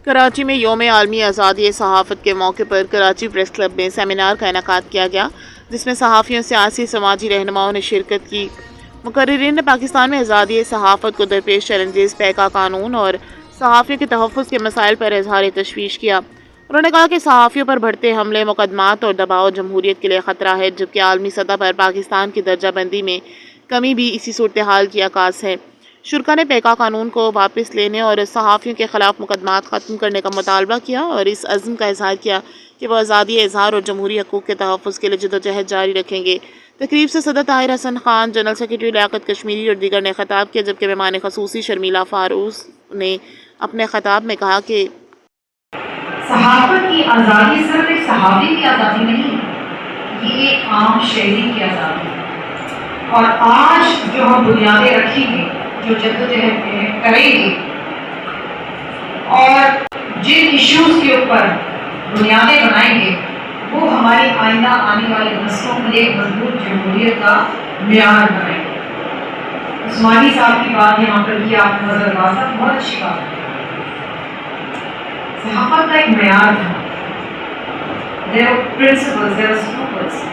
کراچی میں یوم عالمی آزادی صحافت کے موقع پر کراچی پریس کلب میں سیمینار کا انعقاد کیا گیا، جس میں صحافیوں، سیاسی، سماجی رہنماؤں نے شرکت کی۔ مقررین نے پاکستان میں آزادی صحافت کو درپیش چیلنجز، پیکا قانون اور صحافیوں کے تحفظ کے مسائل پر اظہار تشویش کیا۔ انہوں نے کہا کہ صحافیوں پر بڑھتے حملے، مقدمات اور دباؤ جمہوریت کے لیے خطرہ ہے، جبکہ عالمی سطح پر پاکستان کی درجہ بندی میں کمی بھی اسی صورتحال کی عکاس ہے۔ شرکا نے پیکا قانون کو واپس لینے اور صحافیوں کے خلاف مقدمات ختم کرنے کا مطالبہ کیا اور اس عزم کا اظہار کیا کہ وہ آزادی اظہار اور جمہوری حقوق کے تحفظ کے لیے جدوجہد جاری رکھیں گے۔ تقریب سے صدر طاہر حسن خان، جنرل سیکرٹری لیاقت کشمیری اور دیگر نے خطاب کیا، جبکہ مہمان خصوصی شرمیلا فاروق نے اپنے خطاب میں کہا کہ صحافت کی آزادی صرف ایک صحافی کی آزادی نہیں ہے، یہ ایک عام شہری کی آزادی ہے۔ اور آج جو ہم بنیادیں رکھیں گے، جو جدوجہد کریں گے اور جن ایشوز کے اوپر بنیادیں بنائیں گے، وہ ہماری آئندہ آنے والے نسلوں کے لیے مضبوط جمہوریت کا معیار بنائیں گے۔ عثمانی صاحب کی بات یہاں پر کی آپ نے، نظر صاحب بہت اچھی بات ہے۔ صحافت کا ایک معیار تھا، there are principles, there are scruples۔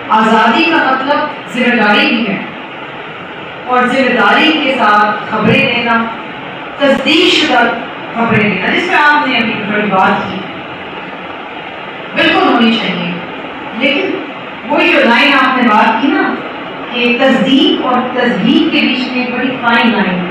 آزادی کا مطلب ذمہ داری بھی ہے، اور ذمہ داری کے ساتھ خبریں دینا، تصدیق شدہ خبریں دینا، جس پہ آپ نے ابھی بڑی بات کی، بالکل ہونی چاہیے۔ لیکن وہی جو لائن آپ نے بات کی نا کہ تصدیق اور تصدیق کے بیچ میں ایک بڑی فائن لائن ہے۔